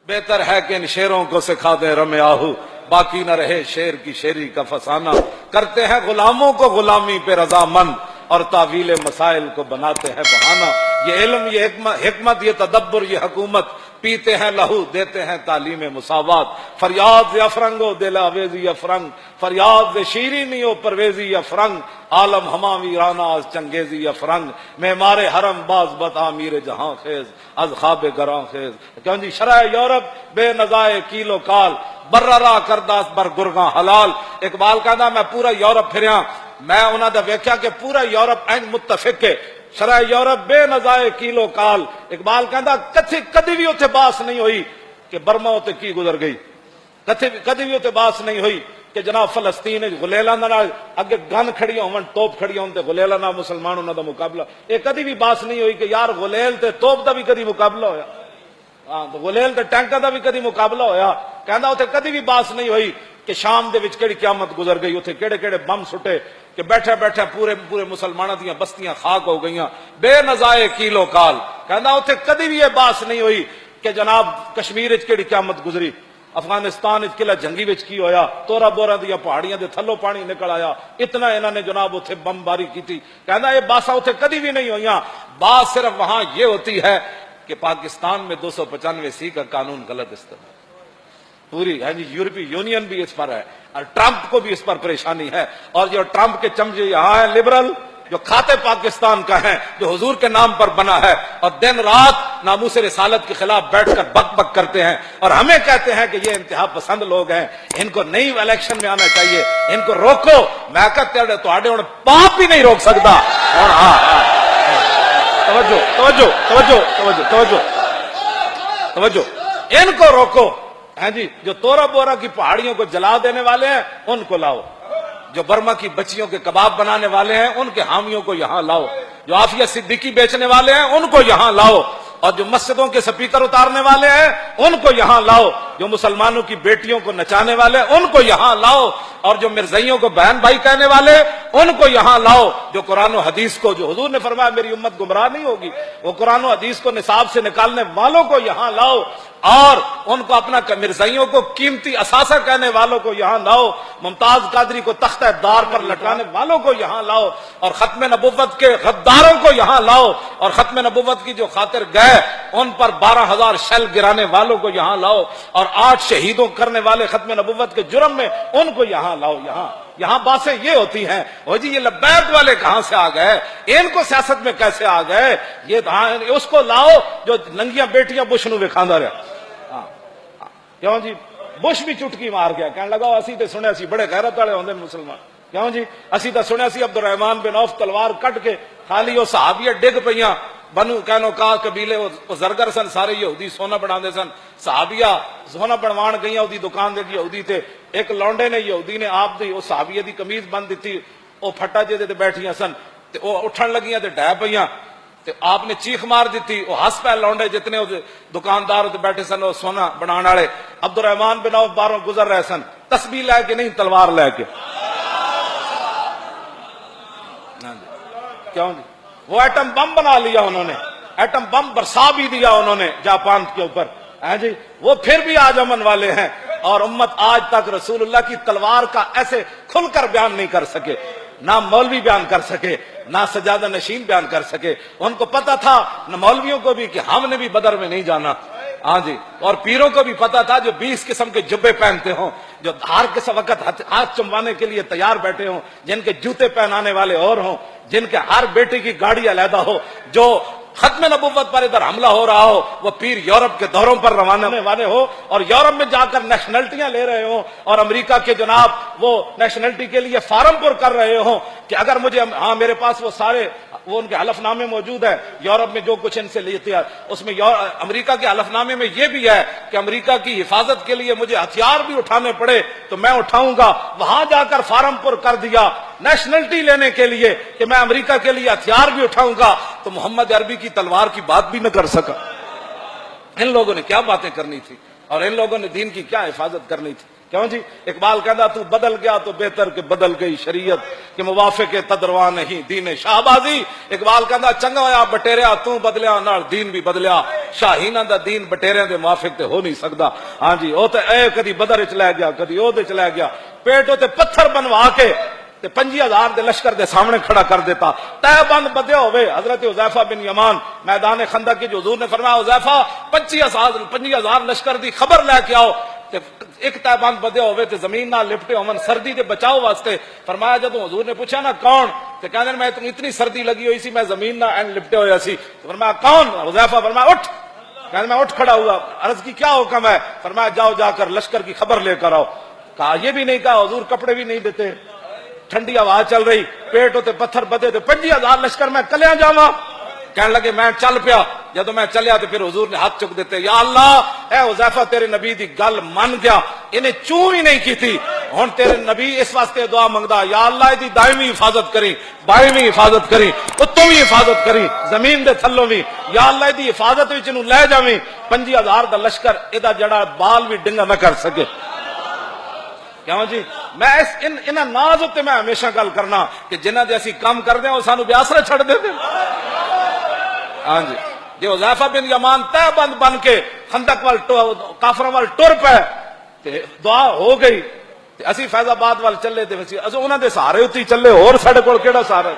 بہتر ہے کہ ان شیروں کو سکھا دے رمے آہو، باقی نہ رہے شیر کی شیری کا فسانہ۔ کرتے ہیں غلاموں کو غلامی پہ رضامند، اور تعویل مسائل کو بناتے ہیں بہانہ۔ یہ علم، یہ حکمت، یہ تدبر، یہ حکومت، پیتے ہیں لہو، دیتے ہیں تعلیم مساوات۔ فریاد افرنگو دل آویزی افرنگ، فریاد شیرینی و پرویزی افرنگ، عالم ہما ویرانہ از چنگیزی افرنگ، معمار حرم باز بد امیر جہاں خیز، از خواب گراں خیز۔ کیوں جی شرع یورپ بے نزائے کیل و کال، بررا کرداس بر گرگاں حلال۔ اقبال کہندا میں پورا یورپ پھریاں، میں انہاں دا ویکھیا کہ پورا یورپ این متفق ہے، شرع یورپ بے نزائے کیلو کال۔ اقبال کہندا کدی بھی اتنے باس نہیں ہوئی کہ برما اتنے کی گزر گئی، کدی بھی اتنے باس نہیں ہوئی کہ جناب فلسطین غلیلاں نال اگے گن کھڑی ہون، توپ کھڑی ہون تے غلیلاں نال مسلمان انہاں دا مقابلہ، یہ کدی بھی باس نہیں ہوئی کہ یار غلیل تے توپ دا بھی کدی مقابلہ ہویا، ہاں غلیل تے ٹینکاں دا بھی کدی مقابلہ ہویا۔ کہندا اتنے کدی بھی باس نہیں ہوئی کہ شام دے وچ کیڑی قیامت گزر گئی، اتنے کیڑے کیڑے بم سٹے کہ بیٹھے بیٹھے پورے مسلمانوں دیاں بستیاں خاک ہو گئیاں، بے نزائے کیلو کال۔ کہندا اتنے کدی بھی یہ باس نہیں ہوئی کہ جناب کشمیر وچ کیڑی قیامت گزری، افغانستان وچ قلعہ جنگی وچ کی ہویا، تورا بورا دیا پہاڑیاں دے تھلوں پانی نکل آیا، اتنا انہوں نے جناب اتنے بم باری کی۔ کہندا یہ باسا اتنے کدی بھی نہیں ہوئیاں، بات صرف وہاں یہ ہوتی ہے کہ پاکستان میں 295 کا قانون غلط استعمال، پوری ہے جی یورپی یونین بھی اس پر ہے، اور ٹرمپ کو بھی اس پر پریشانی ہے، اور جو ٹرمپ کے چمچے یہاں ہیں لبرل، جو کھاتے پاکستان کا ہے، جو حضور کے نام پر بنا ہے، اور دن رات ناموس رسالت کے خلاف بیٹھ کر بک بک کرتے ہیں، اور ہمیں کہتے ہیں کہ یہ انتہا پسند لوگ ہیں، ان کو نئی الیکشن میں آنا چاہیے، ان کو روکو۔ میں کہتے ہیں تواڈے ہن پاپ ہی نہیں روک سکتا۔ اور توجہ توجہ توجہ توجہ توجہ توجہ، ان کو روکو۔ ہاں جی، جو تورا بورا کی پہاڑیوں کو جلا دینے والے ہیں ان کو لاؤ، جو برما کی بچیوں کے کباب بنانے والے ہیں ان کے حامیوں کو یہاں لاؤ، جو عافیہ صدیقی بیچنے والے ہیں ان کو یہاں لاؤ، اور جو مسجدوں کے سپیکر اتارنے والے ہیں ان کو یہاں لاؤ، جو مسلمانوں کی بیٹیوں کو نچانے والے ہیں ان کو یہاں لاؤ، اور جو مرزائیوں کو بہن بھائی کہنے والے ان کو یہاں لاؤ، جو قرآن و حدیث کو، جو حضور نے فرمایا میری امت گمراہ نہیں ہوگی، وہ قرآن و حدیث کو نصاب سے نکالنے والوں کو یہاں لاؤ، اور ان کو اپنا مرزائیوں کو قیمتی اثاثہ کہنے والوں کو یہاں لاؤ، ممتاز قادری کو تختہ دار پر لٹکانے والوں کو یہاں لاؤ، اور ختم نبوت کے غداروں کو یہاں لاؤ، اور ختم نبوت کی جو خاطر گئے ان پر 12,000 شل گرانے والوں کو یہاں لاؤ، اور 8 شہیدوں کرنے والے ختم نبوت کے جرم میں ان کو یہاں لاؤ۔ یہاں باتیں یہ ہوتی ہیں، وہ جی یہ لبیک والے کہاں سے آ گئے، ان کو سیاست میں کیسے آ گئے، یہ اس کو لاؤ جو ننگیاں بیٹیاں بش نو وکھاندا رہا۔ کیوں جی بش بھی چٹکی مار گیا، کہنے لگا اسی تے سنیا سی بڑے غیرت والے ہوندے مسلمان، کیوں جی اسی تے سنیا سی عبد الرحمن بن عوف تلوار کٹ کے خالی وہ صحابیہ ڈگ پئیاں، بنو قینوقاع قبیلے وہ زرگر سن، سارے یہودی سونا بناندے سن، صحابیہ سونا بنوان گئیاں اودی دکان دے یہودی تے، ایک لونڈے نے یہودی نے آپ دی وہ صحابیہ دی قمیض بن دتی، وہ پھٹا جے تے بیٹھیاں سن تے وہ اٹھن لگیاں تے ڈہ پئیاں، تے آپ نے چیخ مار دیتی، وہ ہس پہ لونڈے جتنے دکاندار بیٹھے سن وہ سونا بنان والے، عبد الرحمن بن عوف باہروں گزر رہے سن، تسبیح لے کے نہیں تلوار لے کے، کیوں جی وہ ایٹم بم بنا لیا انہوں نے، ایٹم بم برسا بھی دیا انہوں نے جاپان کے اوپر، جی وہ پھر بھی آج امن والے ہیں، اور امت آج تک رسول اللہ کی تلوار کا ایسے کھل کر بیان نہیں کر سکے، نہ مولوی بیان کر سکے، نہ سجادہ نشین بیان کر سکے۔ ان کو پتا تھا نہ مولویوں کو بھی کہ ہم نے بھی بدر میں نہیں جانا، ہاں جی، اور پیروں کو بھی پتا تھا جو 20 قسم کے جبے پہنتے ہوں، جو ہر کس وقت ہاتھ چموانے کے لیے تیار بیٹھے ہوں، جن کے جوتے پہنانے والے اور ہوں، جن کے ہر بیٹے کی گاڑی علیحدہ ہو، جو ختم نبوت پر ادھر حملہ ہو رہا ہو وہ پیر یورپ کے دوروں پر روانہ ہونے والے ہو، اور یورپ میں جا کر نیشنلٹیاں لے رہے ہوں، اور امریکہ کے جناب وہ نیشنلٹی کے لیے فارم پر کر رہے ہوں کہ اگر مجھے، ہاں میرے پاس وہ سارے وہ ان کے حلف نامے موجود ہے، یورپ میں جو کچھ ان سے لیتے ہیں اس میں امریکہ کے حلف نامے میں یہ بھی ہے کہ امریکہ کی حفاظت کے لیے مجھے ہتھیار بھی اٹھانے پڑے تو میں اٹھاؤں گا۔ وہاں جا کر فارم پر کر دیا نیشنلٹی لینے کے لیے کہ میں امریکہ کے لیے ہتھیار بھی اٹھاؤں گا، تو محمد عربی کی تلوار کی بات بھی نہ کر سکا۔ ان لوگوں نے کیا باتیں کرنی تھی، اور ان لوگوں نے دین کی کیا حفاظت کرنی تھی۔ کیوں جی؟ اقبال کہندا تو بدل گیا تو بہتر کہ بدل گئی شریعت کہ موافق تدروا نہیں دین شاہبازی. اقبال کہندا چنگا ہویا بٹیریا تو بدلیا نال دین بھی بدلیا. شاہیناں دا دین بٹیریاں دے موافق تے ہو نہیں سکدا. ہاں جی او تے اے کدی بدر وچ لے گیا کدی او دے چ لے گیا. پیٹو تے پتھر بنوا کے تے 50,000 دے لشکر دے سامنے کھڑا کر دیتا. تہ بند بدیا ہوئے. حضرت حذیفہ بن یمان میدان خندق کی جو حضور نے فرمایا حذیفہ 25,000 لشکر دی خبر لے کے آؤ تے ایک تہ بند بدیا ہوئے تے زمین نال لپٹے ہون سردی دے بچاؤ واسطے. فرمایا جب حضور نے پوچھا نا کون تے کہندے میں اتنی سردی لگی ہوئی سی میں زمین نال این لپٹے ہویا سی. فرمایا کون؟ حذیفہ فرمایا اٹھ. کہندے میں اٹھ کھڑا ہوا. عرض کی کیا حکم ہے؟ فرمایا جاؤ جا کر لشکر کی خبر لے کر آؤ. کہا یہ بھی نہیں کہا حضور کپڑے بھی نہیں دیتے, ٹھنڈی ہوا چل رہی, پیٹ ہوتے پتھر بدے تے 50,000 لشکر میں کلیاں جاواں. کہنے لگے میں چل پیا. جدو میں چلیا تو پھر حضور نے ہاتھ چک دیتے, یا اللہ اے حذیفہ تیرے نبی دی گل من گیا, انہیں چوں ہی نہیں کی تھی. ہن تیرے نبی اس واسطے دعا منگدا یا اللہ دی دائمی حفاظت کری, بائیویں حفاظت کری, اتوں بھی حفاظت کری, زمین دے تھلوں بھی یا اللہ دی حفاظت وچ نو لے جاویں. 50,000 دا لشکر ادا جڑا بال بھی ڈنگا نہ کر سکے. کیوں جی؟ میں انہاں ناز تے میں ہمیشہ گل کرنا کہ جنہاں دے اسی کام کردے او سانو بیاسرا چھڑ دے دے. ہاں جی جی حذیفہ بن یمان تہ بند بن کے خندق وال کافراں وال ٹر پے تے دعا ہو گئی تے اسی فیض آباد وال چلے تے انہاں دے سہارے اُتی چلے, اور ساڈے کول کیڑا سہارا.